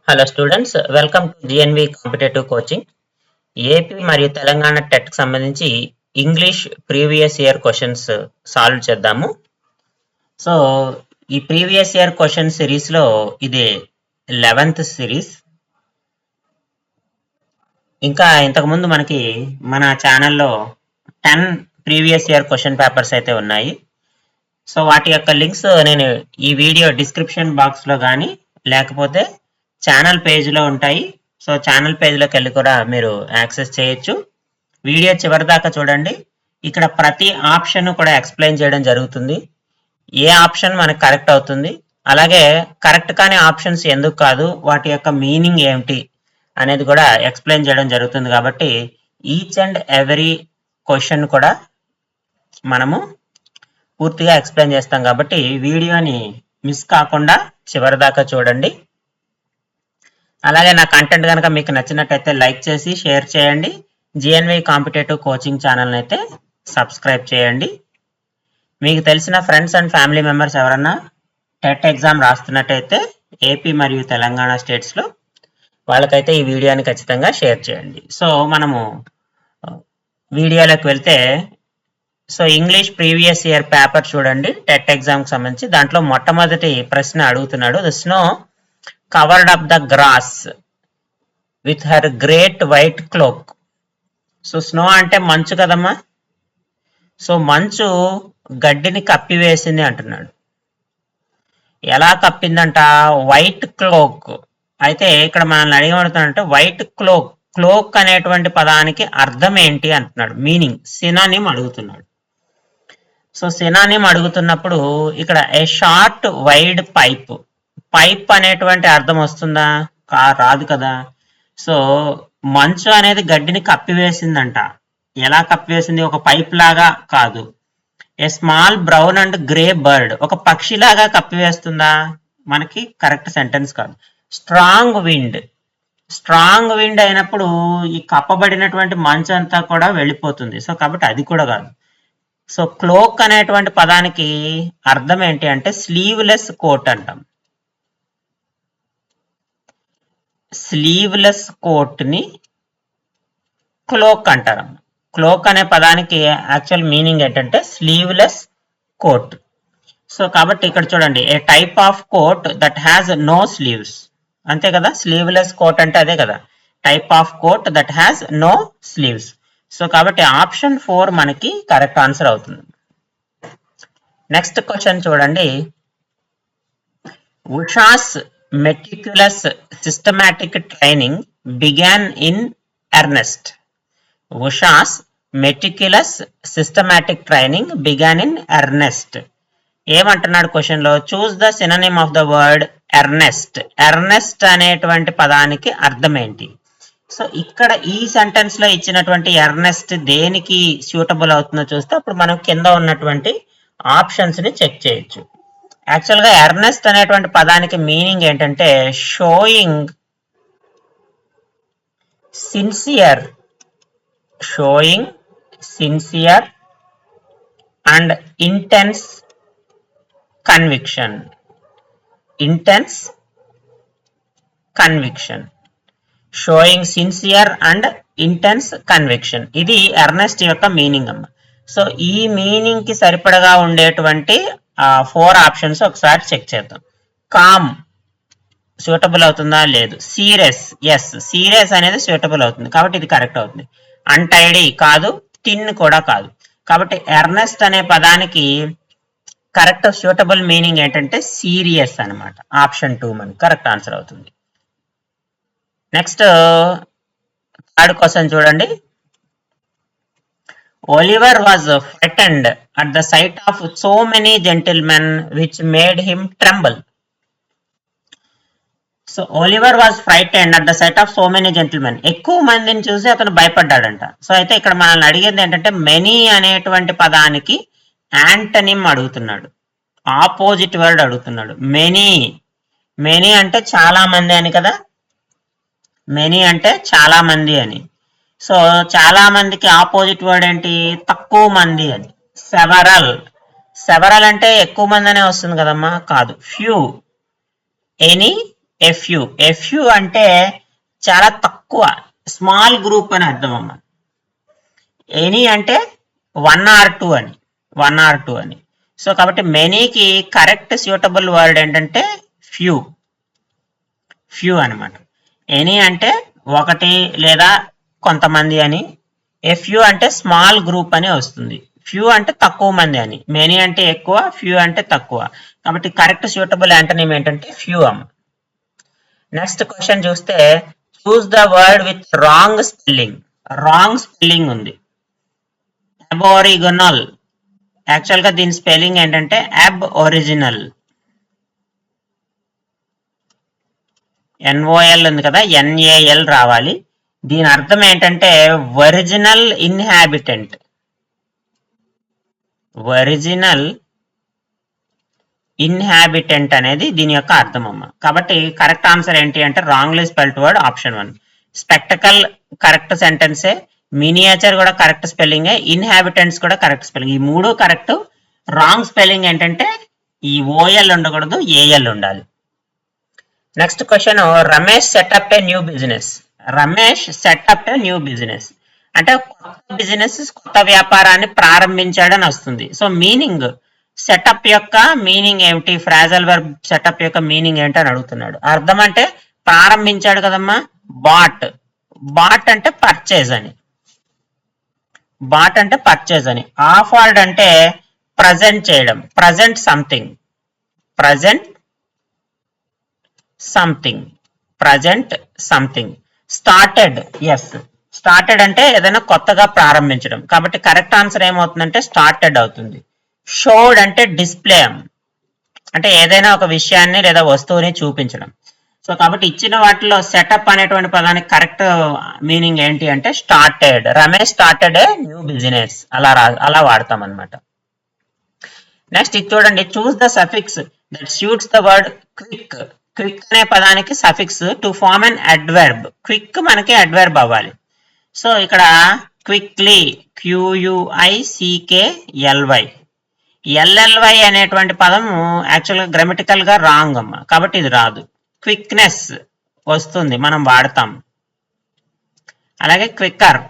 Hello students, welcome to GNV competitive coaching. AP మరియు Telangana TET కి సంబంధించి English previous year questions solve చేద్దాము. So ఈ ప్రీవియస్ ఇయర్ క్వశ్చన్ సిరీస్ లో ఇది 11th సిరీస్. ఇంకా ఇంతకుముందు మనకి మన ఛానల్లో 10 ప్రీవియస్ ఇయర్ క్వశ్చన్ పేపర్స్ అయితే ఉన్నాయి. సో వాటి యొక్క లింక్స్ నేను ఈ వీడియో డిస్క్రిప్షన్ బాక్స్ లో కానీ లేకపోతే ఛానల్ పేజ్లో ఉంటాయి. సో ఛానల్ పేజ్లోకి వెళ్ళి కూడా మీరు యాక్సెస్ చేయొచ్చు. వీడియో చివరి దాకా చూడండి. ఇక్కడ ప్రతి ఆప్షన్ కూడా ఎక్స్ప్లెయిన్ చేయడం జరుగుతుంది. ఏ ఆప్షన్ మనకు కరెక్ట్ అవుతుంది, అలాగే కరెక్ట్ కాని ఆప్షన్స్ ఎందుకు కాదు, వాటి యొక్క మీనింగ్ ఏమిటి అనేది కూడా ఎక్స్ప్లెయిన్ చేయడం జరుగుతుంది. కాబట్టి ఈచ్ అండ్ ఎవ్రీ క్వశ్చన్ కూడా మనము పూర్తిగా ఎక్స్ప్లెయిన్ చేస్తాం. కాబట్టి వీడియోని మిస్ కాకుండా చివరి దాకా చూడండి. అలాగే నా కంటెంట్ కనుక మీకు నచ్చినట్టయితే లైక్ చేసి షేర్ చేయండి. జిఎన్వి కాంపిటేటివ్ కోచింగ్ ఛానల్ని అయితే సబ్స్క్రైబ్ చేయండి. మీకు తెలిసిన ఫ్రెండ్స్ అండ్ ఫ్యామిలీ మెంబర్స్ ఎవరన్నా టెట్ ఎగ్జామ్ రాస్తున్నట్టయితే ఏపీ మరియు తెలంగాణ స్టేట్స్లో వాళ్ళకైతే ఈ వీడియోని ఖచ్చితంగా షేర్ చేయండి. సో మనము వీడియోలోకి వెళ్తే, so English previous year paper చూడండి, టెట్ ఎగ్జామ్కి సంబంధించి. దాంట్లో మొట్టమొదటి ప్రశ్న అడుగుతున్నాడు. The snow covered up the grass with her great white cloak. So snow అంటే మంచు కదమ్మా. సో మంచు గడ్డిని కప్పివేసింది అంటున్నాడు. ఎలా కప్పిందంట? White clock. అయితే ఇక్కడ మనల్ని అడిగబడుతున్నాడంటే వైట్ క్లోక్, క్లోక్ అనేటువంటి పదానికి అర్థం ఏంటి అంటున్నాడు. మీనింగ్ సినానిమ్ అడుగుతున్నాడు. సో సినానిమ్ అడుగుతున్నప్పుడు ఇక్కడ ఏ షార్ట్ వైడ్ పైప్, పైప్ అనేటువంటి అర్థం వస్తుందా? రాదు కదా. సో మంచు అనేది గడ్డిని కప్పివేసిందంట. ఎలా కప్పివేసింది? ఒక పైప్ లాగా కాదు. A small brown and grey bird, ఒక పక్షిలాగా కప్పివేస్తుందా? మనకి కరెక్ట్ సెంటెన్స్ కాదు. స్ట్రాంగ్ విండ్, స్ట్రాంగ్ విండ్ అయినప్పుడు ఈ కప్పబడినటువంటి మంచు అంతా కూడా వెళ్ళిపోతుంది. సో కాబట్టి అది కూడా కాదు. సో క్లోక్ అనేటువంటి పదానికి అర్థం ఏంటి అంటే స్లీవ్లెస్ కోట్ అంటాం. స్లీవ్లెస్ కోట్ ని క్లోక్ అంటారు. క్లోక్ అనే పదానికి యాక్చువల్ మీనింగ్ ఏంటంటే స్లీవ్లెస్ కోట్. సో కాబట్టి ఇక్కడ చూడండి, a type of coat that has no sleeves. అంతే కదా, స్లీవ్లెస్ కోట్ అంటే అదే కదా, type of coat that has no sleeves. So కాబట్టి ఆప్షన్ 4 మనకి కరెక్ట్ ఆన్సర్ అవుతుంది. నెక్స్ట్ క్వశ్చన్ చూడండి. ఉషాస్ meticulous systematic training began in earnest. Usha's meticulous systematic training began in earnest. ఏమంటున్నాడు క్వశ్చన్ లో? Choose the synonym of the word earnest. Earnest అనేటువంటి పదానికి అర్థం ఏంటి? సో ఇక్కడ ఈ సెంటెన్స్ లో ఇచ్చినటువంటి ఎర్నెస్ట్ దేనికి సూటబుల్ అవుతుందో చూస్తే అప్పుడు మనం కింద ఉన్నటువంటి ఆప్షన్స్ ని చెక్ చేయొచ్చు. యాక్చువల్ గా ఎర్నెస్ట్ అనేటువంటి పదానికి మీనింగ్ ఏంటంటే showing sincere, showing sincere and intense conviction. Intense conviction, showing sincere and intense conviction, ఇది ఎర్నెస్ట్ యొక్క మీనింగ్ అమ్మ. సో ఈ మీనింగ్ కి సరిపడగా ఉండేటువంటి 4 ఆప్షన్స్ ఒకసారి చెక్ చేద్దాం. కామ్ సూటబుల్ అవుతుందా? లేదు. సీరియస్, ఎస్, సీరియస్ అనేది సూటబుల్ అవుతుంది కాబట్టి ఇది కరెక్ట్ అవుతుంది. అన్టైడీ కాదు, థిన్ కూడా కాదు. కాబట్టి ఎర్నెస్ట్ అనే పదానికి కరెక్ట్ సూటబుల్ మీనింగ్ ఏంటంటే సీరియస్ అనమాట. ఆప్షన్ 2 మనకి కరెక్ట్ ఆన్సర్ అవుతుంది. నెక్స్ట్ థర్డ్ క్వశ్చన్ చూడండి. Oliver was frightened at the sight of so many gentlemen which made him tremble. So Oliver was frightened at the sight of so many gentlemen. ఎక్కువ మందిని చూసి అతను భయపడ్డాడంట. So అయితే ఇక్కడ మనల్ని అడిగేది ఏంటంటే మెనీ అనేటువంటి పదానికి యాంటనిమ్ అడుగుతున్నాడు, ఆపోజిట్ వర్డ్ అడుగుతున్నాడు. మెనీ, మెనీ అంటే చాలా మంది అని కదా, మెనీ అంటే చాలా మంది అని. సో చాలా మందికి ఆపోజిట్ వర్డ్ ఏంటి? తక్కువ మంది అని. సెవరల్, సెవరల్ అంటే ఎక్కువ మంది అనే వస్తుంది కదమ్మా, కాదు. ఫ్యూ, ఎనీ ఎఫ్యు అంటే చాలా తక్కువ, స్మాల్ గ్రూప్ అని అర్థం అమ్మ. ఎనీ అంటే 1 or 2 అని. సో కాబట్టి మెనీకి కరెక్ట్ సూటబుల్ వర్డ్ ఏంటంటే ఫ్యూ అనమాట. ఎనీ అంటే ఒకటి లేదా కొంతమంది అని, ఫ్యూ అంటే స్మాల్ గ్రూప్ అని వస్తుంది, ఫ్యూ అంటే తక్కువ మంది అని, మెనీ అంటే ఎక్కువ, ఫ్యూ అంటే తక్కువ. కాబట్టి కరెక్ట్ సూటబుల్ యాంటోనిమ్ ఏంటంటే ఫ్యూ అమ్మ. నెక్స్ట్ క్వశ్చన్ చూస్తే choose the word with wrong spelling ఉంది. అబోరిజినల్, యాక్చువల్ గా దీని స్పెల్లింగ్ ఏంటంటే ఒరిజినల్. NOL ఉంది కదా, NAL రావాలి. దీని అర్థం ఏంటంటే ఒరిజినల్ ఇన్హాబిటెంట్. అనేది దీని యొక్క అర్థం అమ్మ. కాబట్టి కరెక్ట్ ఆన్సర్ ఏంటి అంటే wrongly spelled word option 1. Spectacle correct సెంటెన్సే, మినియేచర్ కూడా కరెక్ట్ స్పెల్లింగే, ఇన్హాబిటెంట్స్ కూడా కరెక్ట్ స్పెల్లింగ్. ఈ మూడు కరెక్ట్. రాంగ్ స్పెల్లింగ్ ఏంటంటే ఈ OL ఉండకూడదు, AL ఉండాలి. నెక్స్ట్ క్వశ్చన్, రమేష్ సెటప్ ఏ న్యూ బిజినెస్. అంటే కొత్త వ్యాపారాన్ని ప్రారంభించాడని వస్తుంది. సో మీనింగ్, సెటప్ యొక్క మీనింగ్ ఏమిటి, ఫ్రాజల్ వర్బ్ సెటప్ యొక్క మీనింగ్ ఏంటి అని అడుగుతున్నాడు. అర్థం అంటే ప్రారంభించాడు కదమ్మా, బాట్ అంటే పర్చేజ్ అని. ఆఫర్డ్ అంటే ప్రజెంట్ చేయడం, ప్రజెంట్ సంథింగ్. స్టార్టెడ్ అంటే ఏదైనా కొత్తగా ప్రారంభించడం. కాబట్టి కరెక్ట్ ఆన్సర్ ఏమవుతుందంటే స్టార్టెడ్ అవుతుంది. షోడ్ అంటే డిస్ప్లే అంటే ఏదైనా ఒక విషయాన్ని లేదా వస్తువుని చూపించడం. సో కాబట్టి ఇచ్చిన వాటిలో సెటప్ అనేటువంటి పదానికి కరెక్ట్ మీనింగ్ ఏంటి అంటే started. Ramesh started a new business, అలా వాడతాం అనమాట. నెక్స్ట్ ఇది చూడండి, choose the suffix that suits the word quick. Quick అనే పదానికి suffix to form an adverb. Quick మనకి అడ్వర్బ్ అవ్వాలి. సో ఇక్కడ క్విక్లీ, QUICKLY. LLY అనేటువంటి పదము యాక్చువల్గా గ్రామటికల్ గా రాంగ్ అమ్మ, కాబట్టి ఇది రాదు. క్విక్నెస్ వస్తుంది, మనం వాడతాం. అలాగే క్విక్కర్,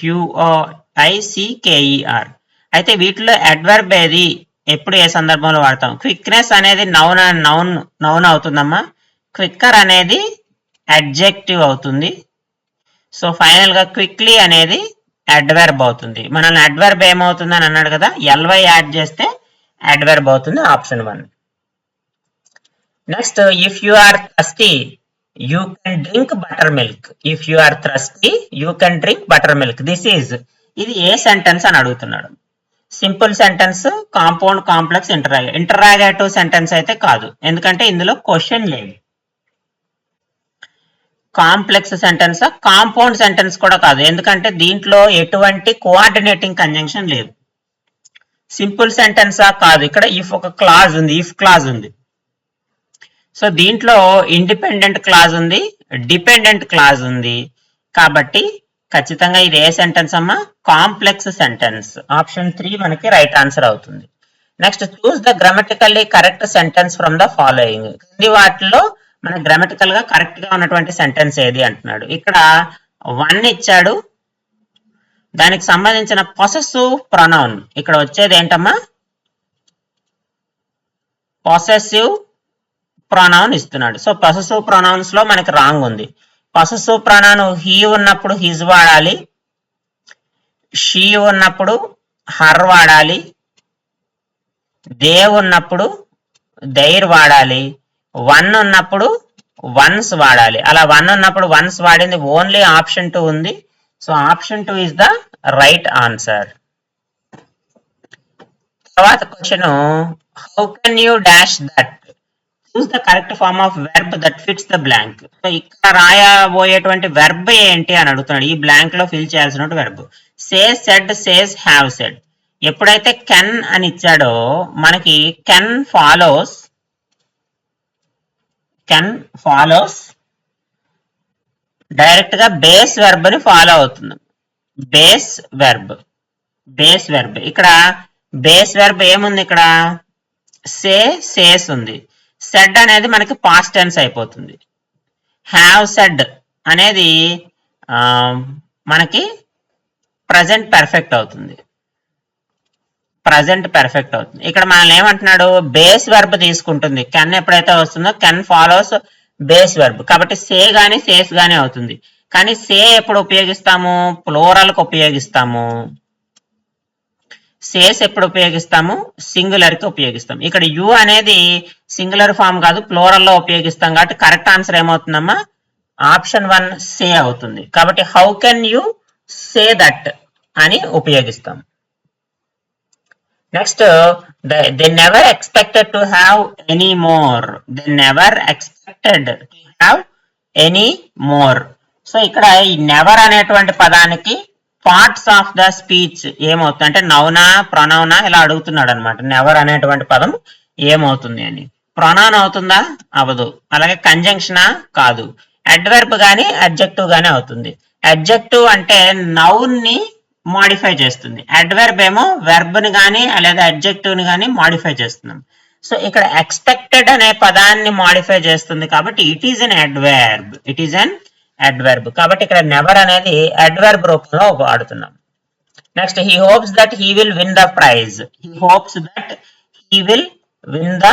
QOICKER. అయితే వీటిలో అడ్వర్బ్ ఏది, ఎప్పుడు ఏ సందర్భంలో వాడతాం? క్విక్నెస్ అనేది నౌన్ అవుతుందమ్మా. క్విక్కర్ అనేది అడ్జెక్టివ్ అవుతుంది. సో ఫైనల్ గా క్విక్లీ అనేది అడ్వర్బ్ అవుతుంది. మనల్ని అడ్వర్బ్ ఏమవుతుంది అని అన్నాడు కదా, LY యాడ్ చేస్తే అడ్వర్బ్ అవుతుంది, option 1. Next, if you are thirsty you can drink butter milk. ఇది ఏ సెంటెన్స్ అని అడుగుతున్నాడు. Simple sentence, compound, complex, interrogative sentence అయితే కాదు, ఎందుకంటే ఇందులో క్వశ్చన్ లేదు. కాంప్లెక్స్ సెంటెన్స్, కాంపౌండ్ సెంటెన్స్ కూడా కాదు, ఎందుకంటే దీంట్లో ఎటువంటి కోఆర్డినేటింగ్ కంజంక్షన్ లేదు. సింపుల్ సెంటెన్సా కాదు, ఇక్కడ ఇఫ్ ఒక క్లాజ్ ఉంది, ఇఫ్ క్లాజ్ ఉంది. సో దీంట్లో ఇండిపెండెంట్ క్లాజ్ ఉంది, డిపెండెంట్ క్లాజ్ ఉంది. కాబట్టి ఖచ్చితంగా ఇది ఏ సెంటెన్స్ అమ్మా? Complex sentence. ఆప్షన్ 3 మనకి రైట్ ఆన్సర్ అవుతుంది. Next, choose the grammatically correct sentence from the following. కింది వాటిలో మన గ్రామటికల్ గా కరెక్ట్ గా ఉన్నటువంటి సెంటెన్స్ ఏది అంటున్నాడు. ఇక్కడ 1 ఇచ్చాడు, దానికి సంబంధించిన పొసెసివ్ ప్రొనౌన్ ఇక్కడ వచ్చేది ఏంటమ్మా? పొసెసివ్ ప్రొనౌన్ ఇస్తున్నాడు. సో పొసెసివ్ ప్రొనౌన్స్ లో మనకి రాంగ్ ఉంది. పొసెసివ్ ప్రొనౌన్ హీ ఉన్నప్పుడు హిజ్ వాడాలి, షీ ఉన్నప్పుడు హర్ వాడాలి, దే ఉన్నప్పుడు దైర్ వాడాలి, 1 ఉన్నప్పుడు వన్స్ వాడాలి. అలా 1 ఉన్నప్పుడు వన్స్ వాడింది ఓన్లీ ఆప్షన్ 2 ఉంది. So option 2 is the right answer. తర్వాత question, how can you dash that? Choose the correct form of verb that fits the blank. So ఇక్కడ రాయబోయేటువంటి వెర్బ్ ఏంటి అని అడుగుతున్నాడు. ఈ బ్లాంక్ లో ఫిల్ చేయాల్సిన verb. Say, said, says, have said. ఎప్పుడైతే కెన్ అని ఇచ్చాడో మనకి కెన్ ఫాలోస్ డైరెక్ట్ గా బేస్ వెర్బ్ ని ఫాలో అవుతుంది. Base verb. ఇక్కడ బేస్ వెర్బ్ ఏముంది? ఇక్కడ సే, సేస్ ఉంది. సెడ్ అనేది మనకి పాస్ట్ టెన్స్ అయిపోతుంది. హ్యావ్ సెడ్ అనేది మనకి ప్రజెంట్ పెర్ఫెక్ట్ అవుతుంది. ప్రజెంట్ పెర్ఫెక్ట్ అవుతుంది. ఇక్కడ మనల్ని ఏమంటున్నాడు, బేస్ వెర్బ్ తీసుకుంటుంది. కెన్ ఎప్పుడైతే వస్తుందో కెన్ ఫాలోస్ బేస్ వెర్బ్, కాబట్టి సే గానీ సేస్ గానీ అవుతుంది. కానీ సే ఎప్పుడు ఉపయోగిస్తాము, ప్లూరల్ కి ఉపయోగిస్తాము. సేస్ ఎప్పుడు ఉపయోగిస్తాము, సింగులర్ కి ఉపయోగిస్తాం. ఇక్కడ యు అనేది సింగులర్ ఫామ్ కాదు, ప్లూరల్ లో ఉపయోగిస్తాం. కాబట్టి కరెక్ట్ ఆన్సర్ ఏమవుతుందమ్మా, ఆప్షన్ 1 సే అవుతుంది. కాబట్టి how can you say that అని ఉపయోగిస్తాం. Next, they never expected to have any more. They never expected to have any more. So ఇక్కడ ఈ నెవర్ అనేటువంటి పదానికి పార్ట్స్ ఆఫ్ ద స్పీచ్ ఏమవుతుంది అంటే నౌనా ప్రొనౌనా ఇలా అడుగుతున్నాడు అనమాట. నెవర్ అనేటువంటి పదం ఏమవుతుంది అని. ప్రొనౌన్ అవుతుందా, అవదు. అలాగే కంజంక్షనా, కాదు. అడ్వర్బ్ గానీ అడ్జెక్టివ్ గానీ అవుతుంది. అడ్జెక్టివ్ అంటే నౌన్ ని మాడిఫై చేస్తుంది, అడ్వర్బ్ ఏమో వెర్బ్ ని గానీ లేదా అడ్జెక్టివ్ ని గానీ మాడిఫై చేస్తున్నాం. సో ఇక్కడ ఎక్స్పెక్టెడ్ అనే పదాన్ని మాడిఫై చేస్తుంది కాబట్టి it is an adverb. It is an adverb. కాబట్టి ఇక్కడ నెవర్ అనేది అడ్వర్బ్ రూపంలో వాడుతున్నాం. Next, he hopes that he will win the prize. He hopes that he will win the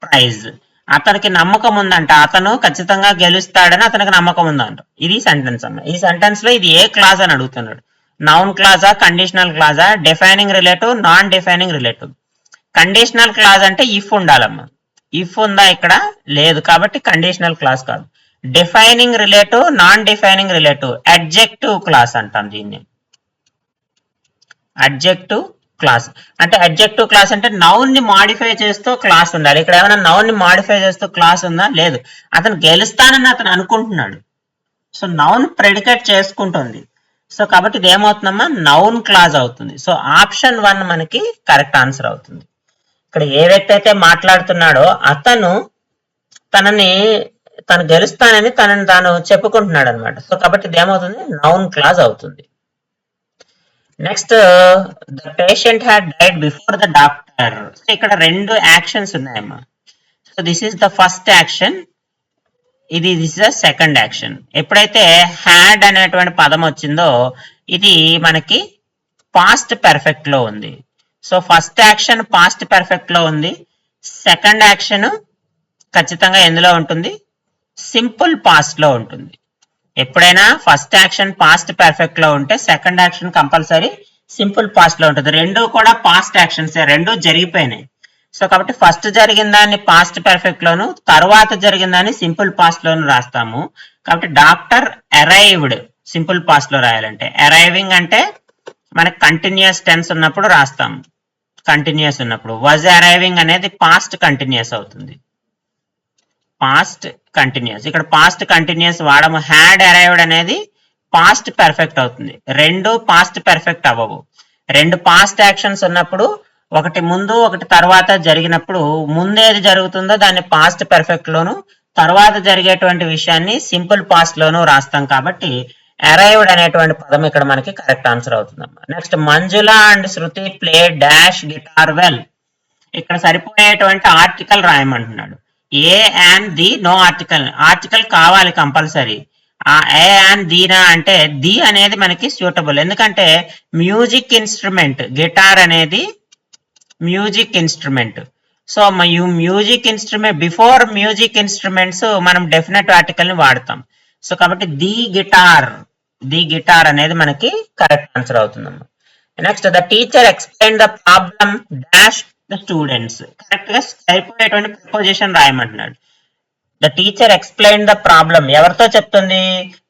prize. అతనికి నమ్మకం ఉందంట, అతను ఖచ్చితంగా గెలుస్తాడని అతనికి నమ్మకం ఉందంట. ఇది సెంటెన్స్ అమ్మ. ఈ సెంటెన్స్ లో ఇది ఏ క్లాజ్ అని అడుగుతున్నాడు. నౌన్ క్లాజా, కండిషనల్ క్లాజా, defining relative, non defining relative. Conditional clause అంటే ఇఫ్ ఉండాలమ్మా. ఇఫ్ ఉందా ఇక్కడ, లేదు. కాబట్టి కండిషనల్ క్లాజ్ కాదు. Defining relative, non defining relative, adjective clause అంటాం దీన్ని. అడ్జెక్టివ్ క్లాస్ అంటే అడ్జెక్టివ్ క్లాస్ అంటే నౌన్ ని మాడిఫై చేస్తూ క్లాస్ ఉండాలి. ఇక్కడ ఏమైనా నౌన్ ని మాడిఫై చేస్తూ క్లాస్ ఉందా, లేదు. అతను గెలుస్తానని అతను అనుకుంటున్నాడు. సో నౌన్ ప్రెడికేట్ చేసుకుంటుంది. సో కాబట్టి ఇది ఏమవుతుందమ్మా, నౌన్ క్లాజ్ అవుతుంది. సో ఆప్షన్ 1 మనకి కరెక్ట్ ఆన్సర్ అవుతుంది. ఇక్కడ ఏ వ్యక్తి అయితే మాట్లాడుతున్నాడో అతను తను గెలుస్తానని తనని తాను చెప్పుకుంటున్నాడు అనమాట. సో కాబట్టి ఇది ఏమవుతుంది, నౌన్ క్లాజ్ అవుతుంది. Next, the patient had died before the doctor. So ఇక్కడ 2 యాక్షన్స్ ఉన్నాయమ్మా. So this is the first action, this is the second action. ఎప్పుడైతే హ్యాడ్ అనేటువంటి పదం వచ్చిందో ఇది మనకి పాస్ట్ పెర్ఫెక్ట్ లో ఉంది. So first action past perfect లో ఉంది. సెకండ్ యాక్షన్ ఖచ్చితంగా ఎందులో ఉంటుంది, సింపుల్ పాస్ట్ లో ఉంటుంది. ఎప్పుడైనా ఫస్ట్ యాక్షన్ పాస్ట్ పెర్ఫెక్ట్ లో ఉంటే second action compulsory simple past లో ఉంటుంది. రెండు కూడా పాస్ట్ యాక్షన్స్, రెండు జరిగిపోయినాయి. సో కాబట్టి ఫస్ట్ జరిగిన దాన్ని పాస్ట్ పెర్ఫెక్ట్ లోను, తర్వాత జరిగిన దాన్ని సింపుల్ పాస్ట్ లోను రాస్తాము. కాబట్టి డాక్టర్ అరైవ్డ్ సింపుల్ పాస్ట్ లో రాయాలంటే, అరైవింగ్ అంటే మనకి కంటిన్యూస్ టెన్స్ ఉన్నప్పుడు రాస్తాము. కంటిన్యూస్ ఉన్నప్పుడు వాజ్ అరైవింగ్ అనేది పాస్ట్ కంటిన్యూస్ అవుతుంది. పాస్ట్ కంటిన్యూస్, ఇక్కడ పాస్ట్ కంటిన్యూస్ వాడము. హ్యాడ్ అరైవ్డ్ అనేది పాస్ట్ పెర్ఫెక్ట్ అవుతుంది. రెండు పాస్ట్ పెర్ఫెక్ట్ అవ్వవు. రెండు పాస్ట్ యాక్షన్స్ ఉన్నప్పుడు ఒకటి ముందు ఒకటి తర్వాత జరిగినప్పుడు ముందేది జరుగుతుందో దాన్ని పాస్ట్ పెర్ఫెక్ట్ లోను, తర్వాత జరిగేటువంటి విషయాన్ని సింపుల్ పాస్ట్ లోను రాస్తాం. కాబట్టి అరైవ్డ్ అనేటువంటి పదం ఇక్కడ మనకి కరెక్ట్ ఆన్సర్ అవుతుందమ్మా. Next, Manjula and Shruti play dash guitar well. ఇక్కడ సరిపోయేటువంటి ఆర్టికల్ రాయమంటున్నాడు. A and the, no article. Article కావాలి కంపల్సరీ. ఆ ఏ అండ్ దీనా అంటే ది అనేది మనకి సూటబుల్, ఎందుకంటే మ్యూజిక్ ఇన్స్ట్రుమెంట్, గిటార్ అనేది music instrument. So music instrument, before music instruments మనం డెఫినెట్ ఆర్టికల్ ని వాడతాం. సో కాబట్టి ది గిటార్ అనేది మనకి కరెక్ట్ ఆన్సర్ అవుతుందమ్మా. Next, the teacher explain the problem dash the students. Correct గా సరిపోయేటువంటి ప్రపోజిషన్ రాయమంటున్నాడు. The teacher explain the problem ఎవరితో చెప్తుంది,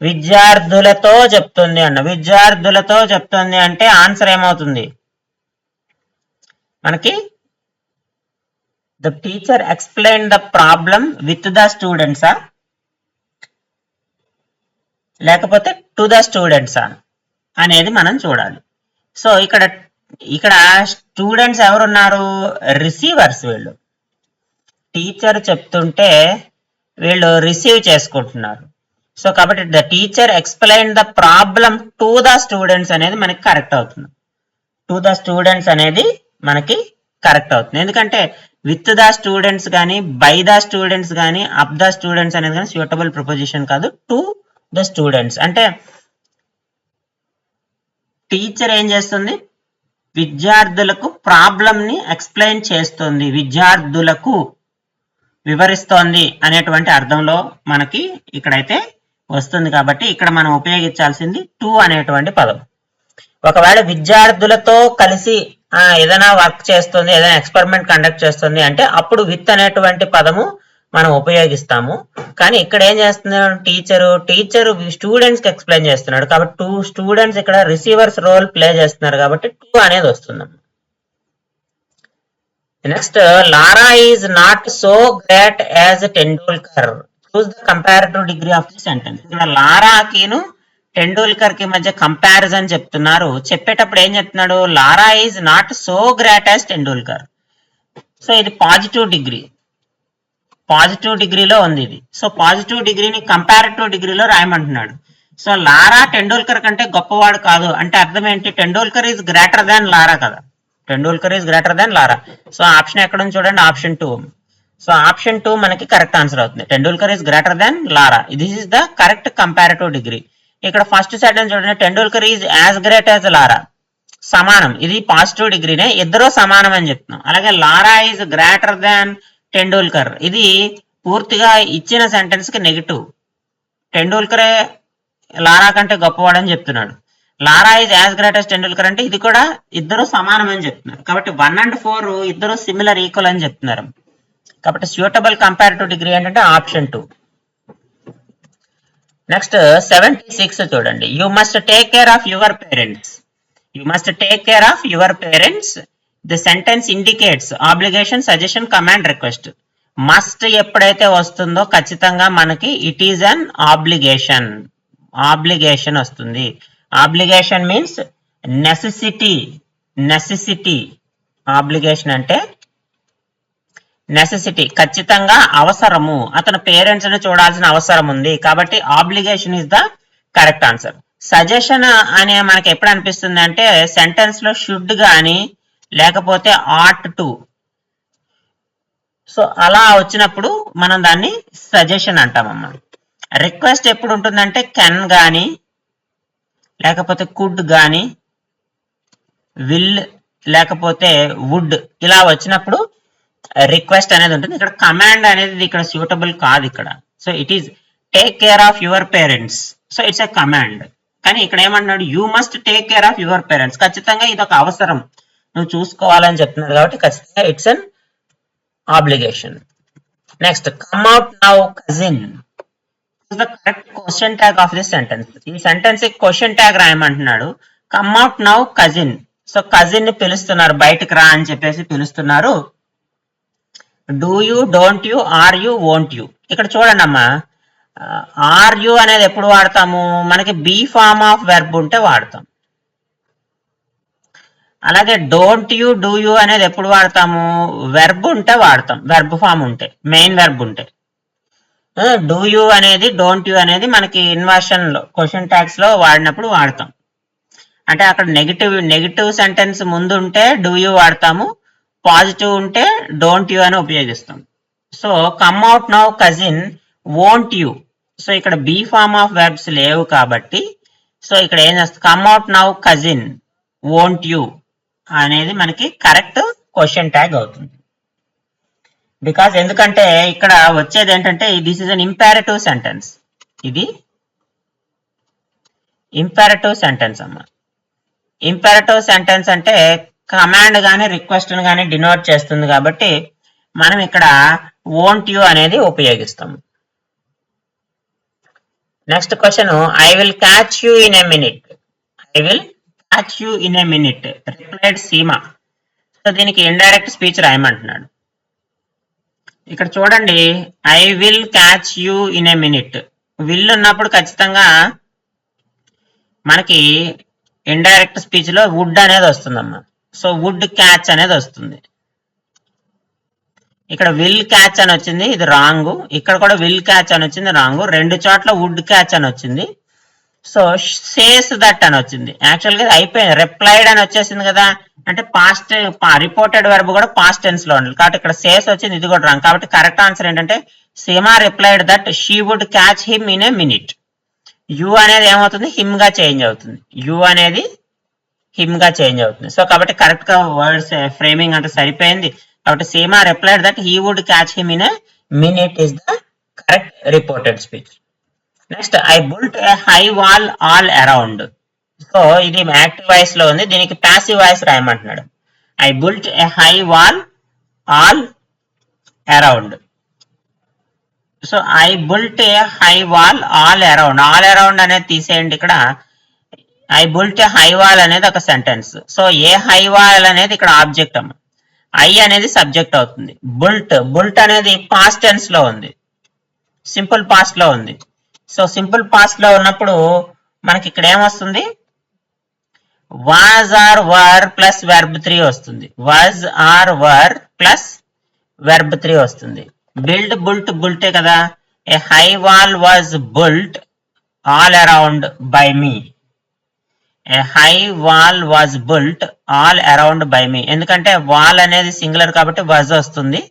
విద్యార్థులతో చెప్తుంది అన్న. విద్యార్థులతో చెప్తుంది అంటే ఆన్సర్ ఏమవుతుంది మనకి, the teacher explain the problem with the స్టూడెంట్సా లేకపోతే టు ద స్టూడెంట్సా అనేది మనం చూడాలి. సో ఇక్కడ స్టూడెంట్స్ ఎవరున్నారు, రిసీవర్స్. వీళ్ళు టీచర్ చెప్తుంటే వీళ్ళు రిసీవ్ చేసుకుంటున్నారు. సో కాబట్టి the teacher explain the problem to the students అనేది మనకి కరెక్ట్ అవుతుంది. టు ద స్టూడెంట్స్ అనేది మనకి కరెక్ట్ అవుతుంది. ఎందుకంటే విత్ ద స్టూడెంట్స్ కానీ, బై ద స్టూడెంట్స్ కానీ, అప్ ద స్టూడెంట్స్ అనేది కానీ సూటబుల్ ప్రపోజిషన్ కాదు. టు ద స్టూడెంట్స్ అంటే టీచర్ ఏం చేస్తుంది, విద్యార్థులకు ప్రాబ్లం ని ఎక్స్ప్లెయిన్ చేస్తుంది, విద్యార్థులకు వివరిస్తోంది అనేటువంటి అర్థంలో మనకి ఇక్కడైతే వస్తుంది. కాబట్టి ఇక్కడ మనం ఉపయోగించాల్సింది టు అనేటువంటి పదం. ఒకవేళ విద్యార్థులతో కలిసి ఏదైనా వర్క్ చేస్తుంది, ఏదైనా ఎక్స్పెరిమెంట్ కండక్ట్ చేస్తుంది అంటే అప్పుడు విత్ అనేటువంటి పదము మనం ఉపయోగిస్తాము. కానీ ఇక్కడ ఏం చేస్తున్నాడు టీచరు స్టూడెంట్స్ కి ఎక్స్ప్లెయిన్ చేస్తున్నాడు కాబట్టి టూ స్టూడెంట్స్ ఇక్కడ రిసీవర్స్ రోల్ ప్లే చేస్తున్నారు కాబట్టి టూ అనేది వస్తుంది. Next, Lara is not so great as Tendulkar. Choose the comparative degree of the sentence. ఇక్కడ లారాకిను టెండూల్కర్ కి మధ్య కంపారిజన్ చెప్తున్నారు. చెప్పేటప్పుడు ఏం చెప్తున్నాడు, Lara is not so great as Tendulkar. So ఇది పాజిటివ్ డిగ్రీ, పాజిటివ్ డిగ్రీలో ఉంది ఇది. సో పాజిటివ్ డిగ్రీని కంపారిటివ్ డిగ్రీలో రాయమంటున్నాడు. సో లారా టెండూల్కర్ కంటే గొప్పవాడు కాదు అంటే అర్థం ఏంటి, Tendulkar is greater than Lara కదా, Tendulkar is greater than Lara. So option ఎక్కడ ఉంది చూడండి, ఆప్షన్ 2. సో ఆప్షన్ 2 మనకి కరెక్ట్ ఆన్సర్ అవుతుంది. Tendulkar is greater than Lara, this is the correct comparative degree. ఇక్కడ ఫస్ట్ సెంటెన్స్ చూడండి, Tendulkar is as great as Lara, సమానం, ఇది పాజిటివ్ డిగ్రీనే, ఇద్దరు సమానం అని చెప్తున్నాం. అలాగే Lara is greater than Tendulkar, ఇది పూర్తిగా ఇచ్చిన సెంటెన్స్ కి నెగిటివ్. టెండూల్కరే లారా కంటే గొప్పవాడని చెప్తున్నాడు. Lara is as great as Tendulkar అంటే ఇది కూడా ఇద్దరు సమానం అని చెప్తున్నారు. కాబట్టి 1 and 4 ఇద్దరు సిమిలర్ ఈక్వల్ అని చెప్తున్నారు. కాబట్టి సూటబుల్ కంపారిటివ్ డిగ్రీ ఏంటంటే ఆప్షన్ 2. నెక్స్ట్ 76 చూడండి, you must take care of your parents. You must take care of your parents. The sentence indicates obligation, suggestion, command, request. Must ఎప్పుడైతే వస్తుందో ఖచ్చితంగా మనకి it is an obligation, obligation వస్తుంది. Obligation means necessity, necessity. Obligation అంటే necessity, ఖచ్చితంగా అవసరము, అతను parents ని చూడాల్సిన అవసరం ఉంది కాబట్టి obligation is the correct answer. Suggestion అనే మనకి ఎప్పుడు అనిపిస్తుంది అంటే సెంటెన్స్ లో షుడ్ గాని లేకపోతే ఆట్ టు, సో అలా వచ్చినప్పుడు మనం దాన్ని సజెషన్ అంటామమ్మా. రిక్వెస్ట్ ఎప్పుడు ఉంటుందంటే కెన్ గాని లేకపోతే కుడ్ గాని, విల్ లేకపోతే వుడ్, ఇలా వచ్చినప్పుడు రిక్వెస్ట్ అనేది ఉంటుంది. ఇక్కడ కమాండ్ అనేది ఇక్కడ సూటబుల్ కాదు ఇక్కడ. So it is take care of your parents, so it's a command. కానీ ఇక్కడ ఏమంటున్నాడు, you must take care of your parents, ఖచ్చితంగా ఇది ఒక అవసరం, నువ్వు చూసుకోవాలని చెప్తున్నాడు కాబట్టి ఖచ్చితంగా it's an obligation. Next, come out now cousin. The correct question tag of this sentence. ఈ సెంటెన్స్ క్వశ్చన్ ట్యాగ్ రాయమంటున్నాడు. Come out now cousin, so cousin ని పిలుస్తున్నారు, బయటకు రా అని చెప్పేసి పిలుస్తున్నారు. Do you, don't you, are you, won't you. ఇక్కడ చూడండి అమ్మా, ఆర్ యూ అనేది ఎప్పుడు వాడతాము, మనకి బీ ఫార్మ్ ఆఫ్ వెర్బ్ ఉంటే వాడతాం. అలాగే డోంట్ యూ, డూ యూ అనేది ఎప్పుడు వాడతాము, వెర్బ్ ఉంటే వాడతాం, వెర్బ్ ఫామ్ ఉంటే, మెయిన్ వెర్బ్ ఉంటే. డూ యూ అనేది, డోంట్ యూ అనేది మనకి ఇన్వర్షన్ లో, క్వశ్చన్ ట్యాగ్స్ లో వాడినప్పుడు వాడతాం. అంటే అక్కడ నెగిటివ్ సెంటెన్స్ ముందు ఉంటే డూ యూ వాడతాము, పాజిటివ్ ఉంటే డోంట్ యూ అని ఉపయోగిస్తాం. So come out now cousin won't you, so ఇక్కడ బీ ఫార్మ్ ఆఫ్ వెర్బ్స్ లేవు కాబట్టి సో ఇక్కడ ఏం చేస్తుంది, come out now cousin won't you అనేది మనకి కరెక్ట్ క్వశ్చన్ ట్యాగ్ అవుతుంది. బికాస్ ఎందుకంటే ఇక్కడ వచ్చేది ఏంటంటే this is an imperative sentence, ఇది ఇంపారేటివ్ సెంటెన్స్ అమ్మా. ఇంపారేటివ్ సెంటెన్స్ అంటే కమాండ్ గానీ రిక్వెస్ట్ గానీ డినోట్ చేస్తుంది కాబట్టి మనం ఇక్కడ వోంట్ యూ అనేది ఉపయోగిస్తాం. Next question, I will catch you in a minute. I will catch you in a minute replied Seema. So దీనికి ఇండైరెక్ట్ స్పీచ్ రాయమంటున్నాడు. ఇక్కడ చూడండి, I will catch you in a minute, will ఉన్నప్పుడు ఖచ్చితంగా మనకి ఇండైరెక్ట్ స్పీచ్ లో would అనేది వస్తుందమ్మా. So would catch అనేది వస్తుంది. ఇక్కడ విల్ క్యాచ్ అని వచ్చింది, ఇది రాంగ్. ఇక్కడ కూడా విల్ క్యాచ్ అని వచ్చింది, రాంగ్. రెండు చోట్ల వుడ్ క్యాచ్ అని వచ్చింది. సో సేస్ దట్ అని వచ్చింది. యాక్చువల్గా అయిపోయింది, రిప్లైడ్ అని వచ్చేసింది కదా, అంటే పాస్ట్ రిపోర్టెడ్ వెర్బ్ కూడా పాస్ట్ టెన్స్ లో ఉండాలి కాబట్టి ఇక్కడ సేస్ వచ్చింది, ఇది కూడా రాంగ్. కాబట్టి కరెక్ట్ ఆన్సర్ ఏంటంటే Seema replied that she would catch him in a minute. You అనేది ఏమవుతుంది, హిమ్ గా చేంజ్ అవుతుంది, యు అనేది హిమ్ గా చేంజ్ అవుతుంది. సో కాబట్టి కరెక్ట్ గా వర్డ్స్ ఫ్రేమింగ్ అంతా సరిపోయింది. కాబట్టి Seema replied that he would catch him in a minute is the correct reported speech. Next I built a high wall all around. So ఇది యాక్టివ్ వాయిస్ లో ఉంది, దీనికి ప్యాసివ్ వాయిస్ రాయమంటున్నాడు. I built a high wall all around. So I built a high wall all around, all around అనేది తీసేయండి. ఇక్కడ I built a high wall అనేది ఒక sentence. So a high wall అనేది ఇక్కడ ఆబ్జెక్ట్ అమ్మ, ఐ అనేది సబ్జెక్ట్ అవుతుంది. బుల్ట్, బుల్ట్ అనేది పాస్ట్ టెన్స్ లో ఉంది, సింపుల్ పాస్ట్ లో ఉంది. సో సింపుల్ పాస్ట్ లో ఉన్నప్పుడు మనకి ఇక్కడ ఏమొస్తుంది, was or were plus verb 3 వస్తుంది. Was or were plus verb 3 వస్తుంది. బిల్డ్, బుల్ట్, బుల్టే కదా. A high wall was built all around by me. A high wall was built all around by me. ఎందుకంటే వాల్ అనేది singular కాబట్టి was వస్తుంది.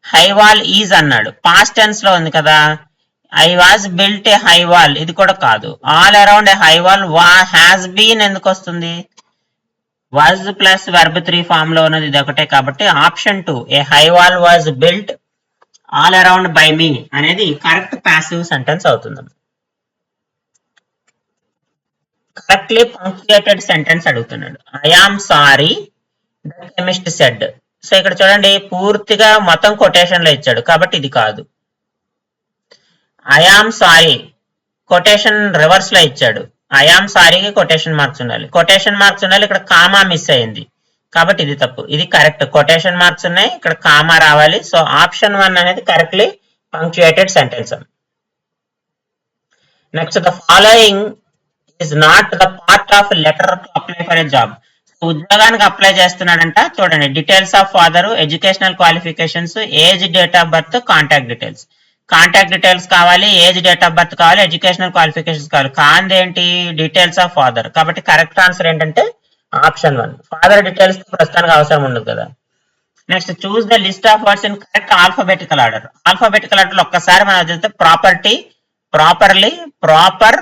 High wall is అన్నాడు, past tense లో ఉంది కదా. I was built a high wall, ఇది కూడా కాదు. All around a high wall has been ఎందుకు వస్తుంది, వాజ్ ప్లస్ వెర్బ్ 3 ఫామ్ లో ఉన్నది ఇది ఒకటే. కాబట్టి option 2 a high wall was built all around by me అనేది కరెక్ట్ ప్యాసివ్ సెంటెన్స్ అవుతుంది. కరెక్ట్లీ పంక్చుయేటెడ్ సెంటెన్స్ అడుగుతున్నాడు. I am sorry the chemist said. So ఇక్కడ చూడండి పూర్తిగా మొత్తం కొటేషన్ లో ఇచ్చాడు కాబట్టి ఇది కాదు. I am sorry quotation reverse లో ఇచ్చాడు. ఐ ఆమ్ సారీకి కొటేషన్ మార్క్స్ ఉండాలి, కొటేషన్ మార్క్స్ ఉండాలి. ఇక్కడ కామా మిస్ అయింది కాబట్టి ఇది తప్పు. ఇది కరెక్ట్, కొటేషన్ మార్క్స్ ఉన్నాయి, ఇక్కడ కామా రావాలి. సో ఆప్షన్ 1 అనేది correctly punctuated sentence. Next the following is not the part of letter to apply for a job. ఉద్యోగానికి అప్లై చేస్తున్నాడంట. చూడండి details of father, educational qualifications, age, date of birth, contact details. Contact details కావాలి, age, date of birth కావాలి, educational qualifications కావాలి. కాంది ఏంటి, details of father. కాబట్టి correct answer ఏంటంటే option 1. Father details ప్రస్తుతానికి అవసరం ఉండదు కదా. Next choose the list of words in correct alphabetical order. Alphabetical order ఒక్కసారి మనం చూస్తే ప్రాపర్టీ, ప్రాపర్లీ, ప్రాపర్,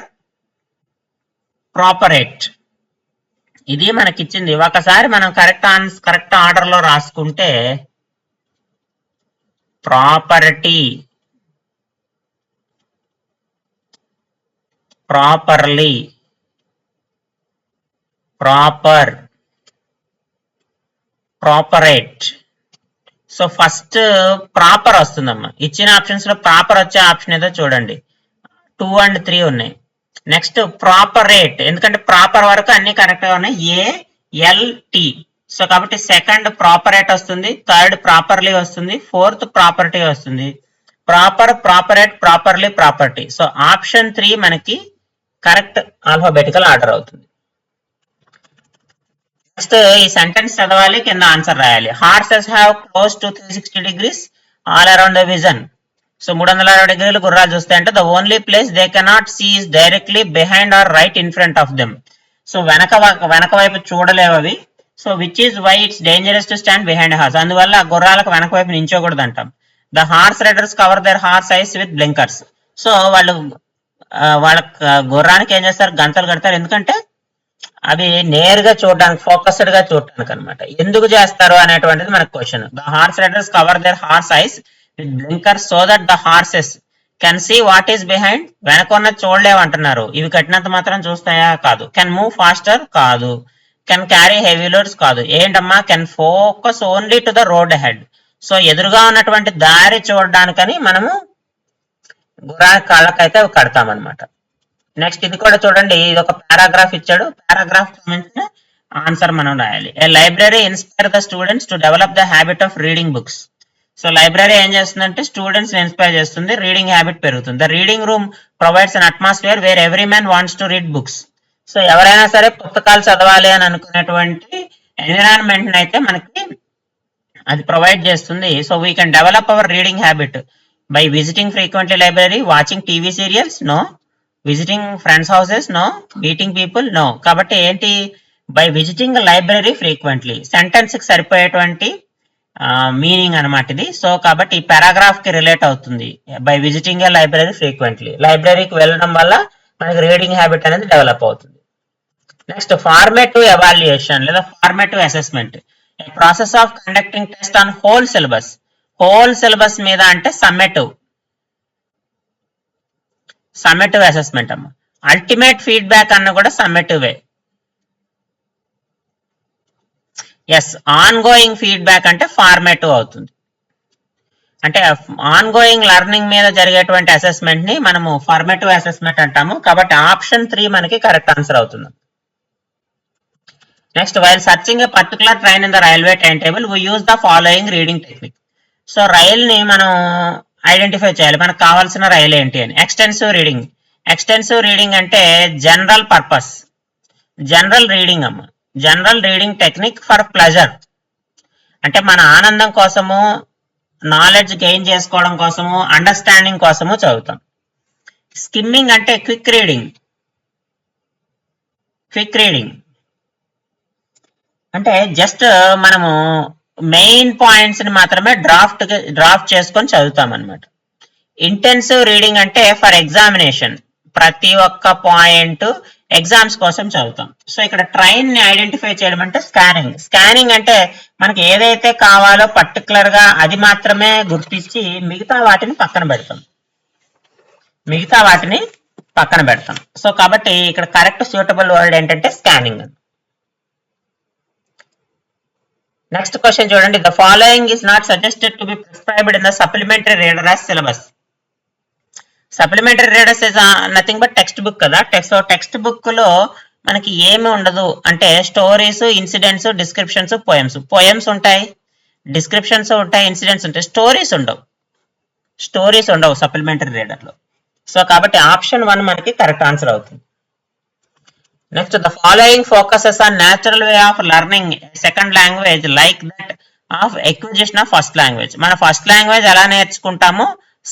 ప్రాపరేట్, ఇది మనకిచ్చింది. ఒకసారి మనం కరెక్ట్ ఆర్డర్ లో రాసుకుంటే property, properly, proper, ప్రాపరేట్. So first proper వస్తుందమ్మా. ఇచ్చిన ఆప్షన్స్ లో ప్రాపర్ వచ్చే ఆప్షన్ ఏదో చూడండి, 2 and 3 ఉన్నాయి. నెక్స్ట్ ప్రాపరేట్, ఎందుకంటే ప్రాపర్ వరకు అన్ని కరెక్ట్ గా ఉన్నాయి, ALT. సో కాబట్టి సెకండ్ ప్రాపరేట్ వస్తుంది, థర్డ్ ప్రాపర్లీ వస్తుంది, ఫోర్త్ ప్రాపర్టీ వస్తుంది. Proper, properate, properly, property. So option 3 మనకి కరెక్ట్ ఆల్ఫాబెటికల్ ఆర్డర్ అవుతుంది. నెక్స్ట్ ఈ సెంటెన్స్ చదవాలి, కింద ఆన్సర్ రాయాలి. Horses have close to 360 degrees all around the vision. So 360 డిగ్రీలు గుర్రాలు చూస్తాయి అంటే the only place they cannot see is directly behind or right in front of them. So వెనక వైపు చూడలేవు అవి. So which is why it's dangerous to stand behind horse. అందువల్ల ఆ గుర్రాలకు వెనక వైపు నించోకూడదు అంటాం. The horse riders cover their horse eyes with blinkers. So వాళ్ళ గుర్రానికి ఏం చేస్తారు, గంతలు కడతారు. ఎందుకంటే అవి నేరుగా చూడడానికి, ఫోకస్డ్ గా చూడడానికి అనమాట. ఎందుకు చేస్తారు అనేటువంటిది మనకు question. The horse riders cover their horse eyes with blinkers so that the horses can see what is behind. వెనకున్న చూడలేమంటున్నారు, ఇవి కట్టినంత మాత్రం చూస్తాయా, కాదు. కెన్ మూవ్ ఫాస్టర్, కాదు. కెన్ క్యారీ హెవీ లోడ్స్, కాదు. ఏంటమ్మా, can focus only to the road head. So ఎదురుగా ఉన్నటువంటి దారి చూడడానికని మనము గుర్రాల కాళ్ళకైతే కడతామన్నమాట. నెక్స్ట్ ఇది కూడా చూడండి, ఇది ఒక పారాగ్రాఫ్ ఇచ్చాడు, పారాగ్రాఫ్ సంబంధించిన ఆన్సర్ మనం రాయాలి. A library inspire the students to develop the habit of reading books. So library ఏం చేస్తుందంటే స్టూడెంట్స్ ఇన్స్పైర్ చేస్తుంది, రీడింగ్ హ్యాబిట్ పెరుగుతుంది. The reading room provides an atmosphere where every man wants to read books. So ఎవరైనా సరే పుస్తకాలు చదవాలి అని అనుకునేటువంటి ఎన్విరాన్మెంట్ అయితే మనకి అది ప్రొవైడ్ చేస్తుంది. So we can develop our reading habit by visiting frequently library, watching TV serials, no, visiting friends houses no, meeting people no. కాబట్టి ఏంటి, by visiting library frequently sentence కి సరిపోయేటువంటి మీనింగ్ అనమాట ఇది. సో కాబట్టి ఈ పారాగ్రాఫ్ కి రిలేట్ అవుతుంది. By visiting a library frequently, లైబ్రరీకి వెళ్ళడం వల్ల మనకి రీడింగ్ హ్యాబిట్ అనేది డెవలప్ అవుతుంది. నెక్స్ట్ ఫార్మేటివ్ ఎవాల్యుయేషన్ లేదా formative assessment, process of conducting test on whole syllabus. Whole syllabus మీద అంటే సమ్మేటివ్ అసెస్మెంట్ అమ్మ. అల్టిమేట్ ఫీడ్బ్యాక్ అన్న కూడా సమ్మేటివే. ఎస్, ఆన్ గోయింగ్ ఫీడ్బ్యాక్ అంటే ఫార్మేటివ్ అవుతుంది. అంటే ఆన్ గోయింగ్ లెర్నింగ్ మీద జరిగేటువంటి అసెస్మెంట్ ని మనము ఫార్మేటివ్ అసెస్మెంట్ అంటాము. కాబట్టి ఆప్షన్ 3 మనకి కరెక్ట్ ఆన్సర్ అవుతుంది. Next, while searching A particular train in the railway time table we use the following reading technique. So rail ని మనం ఐడెంటిఫై చేయాలి, మనకు కావాల్సిన రైలు ఏంటి అని. ఎక్స్టెన్సివ్ రీడింగ్ అంటే జనరల్ పర్పస్, జనరల్ రీడింగ్ అమ్మ. General reading technique for pleasure అంటే మన ఆనందం కోసము, నాలెడ్జ్ గెయిన్ చేసుకోవడం కోసము, అండర్స్టాండింగ్ కోసము చదువుతాం. స్కిమ్మింగ్ అంటే క్విక్ రీడింగ్ అంటే జస్ట్ మనము మెయిన్ పాయింట్స్ ని మాత్రమే డ్రాఫ్ట్ చేసుకొని చదువుతాం అనమాట. ఇంటెన్సివ్ రీడింగ్ అంటే ఫర్ ఎగ్జామినేషన్, ప్రతి ఒక్క పాయింట్ ఎగ్జామ్స్ కోసం చదువుతాం. సో ఇక్కడ ట్రైన్ ని ఐడెంటిఫై చేయడం అంటే స్కానింగ్ అంటే మనకి ఏదైతే కావాలో పర్టికులర్ గా అది మాత్రమే గుర్తించి మిగతా వాటిని పక్కన పెడతాం. సో కాబట్టి ఇక్కడ కరెక్ట్ సూటబుల్ వర్డ్ ఏంటంటే స్కానింగ్. నెక్స్ట్ క్వశ్చన్ చూడండి, the following is not suggested to be prescribed in the supplementary reader as syllabus. Supplementary readers is nothing but text book కదా. టెక్స్ట్ బుక్ లో మనకి ఏమి ఉండదు అంటే స్టోరీస్, ఇన్సిడెంట్స్, డిస్క్రిప్షన్స్, పోయమ్స్ ఉంటాయి, descriptions ఉంటాయి, incidents ఉంటాయి, స్టోరీస్ ఉండవు సప్లిమెంటరీ రీడర్ లో. సో కాబట్టి ఆప్షన్ 1 మనకి కరెక్ట్ ఆన్సర్ అవుతుంది. Next, the following focuses on natural way of learning second language like that of acquisition of first language. మన first language ఎలా నేర్చుకుంటామో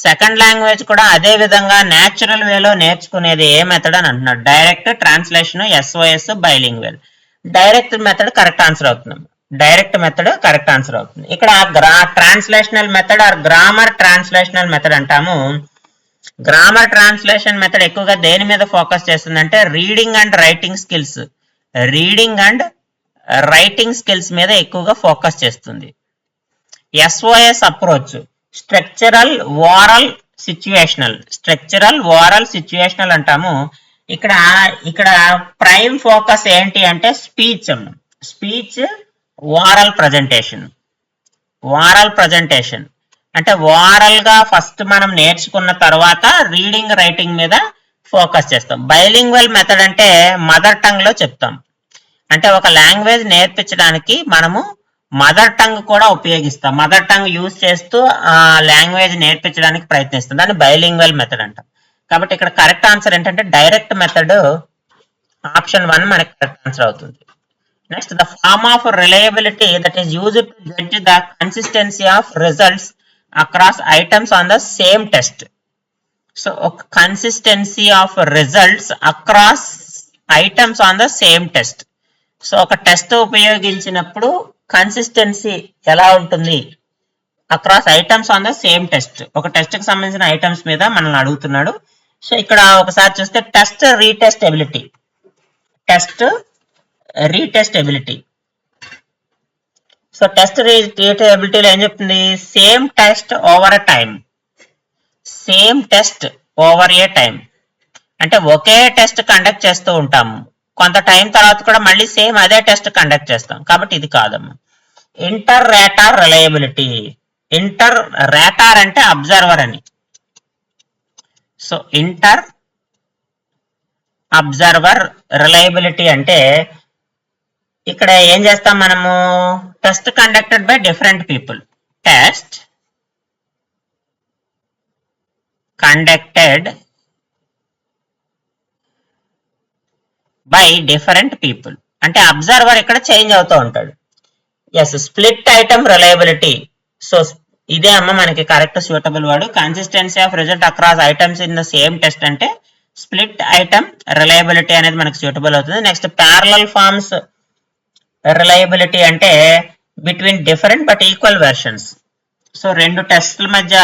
సెకండ్ లాంగ్వేజ్ కూడా అదే విధంగా న్యాచురల్ వేలో నేర్చుకునేది ఏ మెథడ్ అని అంటున్నాడు. Direct, translation, SOS, bilingual. Direct method correct answer అవుతుంది. ఇక్కడ translational method or grammar translational method అంటాము. గ్రామర్ ట్రాన్స్లేషన్ మెథడ్ ఎక్కువగా దేని మీద ఫోకస్ చేస్తుందంటే రీడింగ్ అండ్ రైటింగ్ స్కిల్స్ మీద ఎక్కువగా ఫోకస్ చేస్తుంది. SOS approach structural oral situational అంటాము. ఇక్కడ ప్రైమ్ ఫోకస్ ఏంటి అంటే స్పీచ్ ఓరల్ ప్రజెంటేషన్ అంటే ఓరల్ గా ఫస్ట్ మనం నేర్చుకున్న తర్వాత రీడింగ్ రైటింగ్ మీద ఫోకస్ చేస్తాం. బైలింగ్వల్ మెథడ్ అంటే మదర్ టంగ్ లో చెప్తాం. అంటే ఒక లాంగ్వేజ్ నేర్పించడానికి మనము మదర్ టంగ్ కూడా ఉపయోగిస్తాం. మదర్ టంగ్ యూజ్ చేస్తూ ఆ లాంగ్వేజ్ నేర్పించడానికి ప్రయత్నిస్తాం. దాన్ని బైలింగ్వల్ మెథడ్ అంటాం. కాబట్టి ఇక్కడ కరెక్ట్ ఆన్సర్ ఏంటంటే డైరెక్ట్ మెథడ్, ఆప్షన్ 1 మనకి కరెక్ట్ ఆన్సర్ అవుతుంది. Next, the form of reliability that is used to judge the consistency of results across items on the same test. So ఒక consistency of results across items on the same test. So ఒక test ఉపయోగించినప్పుడు consistency ఎలా ఉంటుంది across items on the same test. ఒక test కి సంబంధించిన items మీద మనల్ని అడుగుతున్నాడు. సో ఇక్కడ ఒకసారి చూస్తే test retest ability. So test రీటెస్టబిలిటీలో ఏం చెప్తుంది, same test over a time అంటే ఒకే టెస్ట్ కండక్ట్ చేస్తూ ఉంటాము, కొంత టైం తర్వాత కూడా మళ్ళీ సేమ్ అదే టెస్ట్ కండక్ట్ చేస్తాం. కాబట్టి ఇది కాదమ్మా. ఇంటర్ రేటార్ అంటే అబ్జర్వర్ అని. సో ఇంటర్ అబ్జర్వర్ రిలయబిలిటీ అంటే ఇక్కడ ఏం చేస్తాం మనము, test conducted by different people, test conducted by different people అంటే అబ్జర్వర్ ఇక్కడ చేంజ్ అవుతూ ఉంటాడు. Yes, split item reliability. So ఇదే అమ్మ మనకి correct suitable word. Consistency of result across items in the same test అంటే స్ప్లిట్ ఐటమ్ రిలయబిలిటీ అనేది మనకు సూటబుల్ అవుతుంది. నెక్స్ట్ ప్యారలల్ ఫార్మ్స్ రిలయబిలిటీ అంటే between different but equal versions. So రెండు టెస్ట్ల మధ్య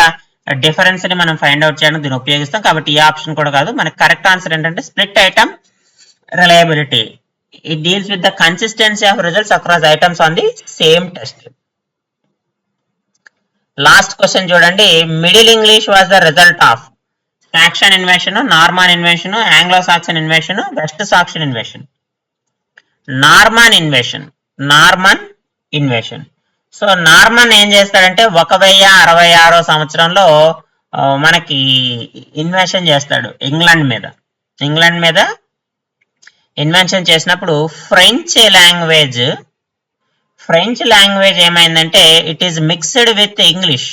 డిఫరెన్స్ ని మనం ఫైండ్ అవుట్ చేయడానికి దీన్ని ఉపయోగిస్తాం. కాబట్టి ఈ ఆప్షన్ కూడా కాదు. మనకి కరెక్ట్ ఆన్సర్ ఏంటంటే split item reliability. It deals with the consistency of results across items on the same test. Last question చూడండి. Middle English was the result of Saxon invasion, Norman invasion, Anglo Saxon invasion, West Saxon invasion. Norman invasion. So Norman ఏం చేస్తాడంటే 1066 సంవత్సరంలో మనకి invention చేస్తాడు England మీద invention చేసినప్పుడు French language ఏమైందంటే it is mixed with English.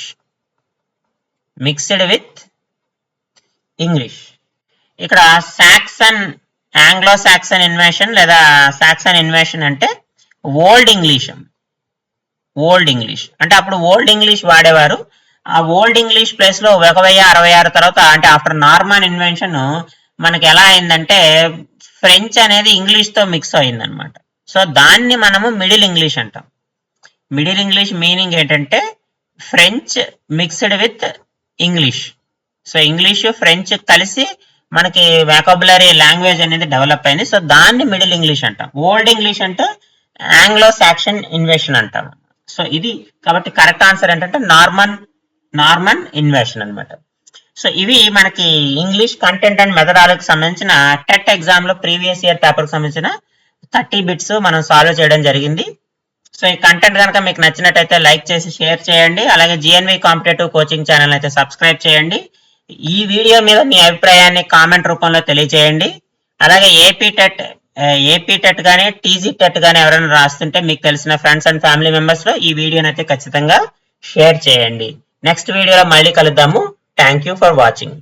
ఇక్కడ ఆంగ్లో సాక్సన్ ఇన్వేషన్ లేదా సాక్సన్ ఇన్వేషన్ అంటే ఓల్డ్ ఇంగ్లీష్ అంటే అప్పుడు ఓల్డ్ ఇంగ్లీష్ వాడేవారు. ఆ ఓల్డ్ ఇంగ్లీష్ ప్లేస్ లో 1066 తర్వాత అంటే ఆఫ్టర్ నార్మన్ ఇన్వెన్షన్ మనకి ఎలా అయిందంటే ఫ్రెంచ్ అనేది ఇంగ్లీష్ తో మిక్స్ అయిందనమాట. సో దాన్ని మనము మిడిల్ ఇంగ్లీష్ అంటాం. మిడిల్ ఇంగ్లీష్ మీనింగ్ ఏంటంటే French mixed with English. So English French కలిసి మనకి వాకాబులరీ లాంగ్వేజ్ అనేది డెవలప్ అయింది. సో దాన్ని మిడిల్ ఇంగ్లీష్ అంటాం. ఓల్డ్ ఇంగ్లీష్ అంటే ఆంగ్లో సాక్సన్ ఇన్వేషన్ అంటాం. సో ఇది కాబట్టి కరెక్ట్ ఆన్సర్ ఏంటంటే నార్మన్ ఇన్వేషన్ అనమాట. సో ఇవి మనకి ఇంగ్లీష్ కంటెంట్ అండ్ మెథడాలజీకి సంబంధించిన టెట్ ఎగ్జామ్ లో ప్రీవియస్ ఇయర్ పేపర్ కి సంబంధించిన 30 బిట్స్ మనం సాల్వ్ చేయడం జరిగింది. సో ఈ కంటెంట్ కనుక మీకు నచ్చినట్టయితే లైక్ చేసి షేర్ చేయండి. అలాగే జిఎన్వి కాంపిటేటివ్ కోచింగ్ ఛానల్ అయితే సబ్స్క్రైబ్ చేయండి. ఈ వీడియో మీద మీ అభిప్రాయాన్ని కామెంట్ రూపంలో తెలియజేయండి. అలాగే ఏపీ టెట్ కానీ టీజీ టెట్ కానీ ఎవరైనా రాస్తుంటే మీకు తెలిసిన ఫ్రెండ్స్ అండ్ ఫ్యామిలీ మెంబర్స్ లో ఈ వీడియోని అయితే ఖచ్చితంగా షేర్ చేయండి. నెక్స్ట్ వీడియోలో మళ్ళీ కలుద్దాము. Thank you for watching.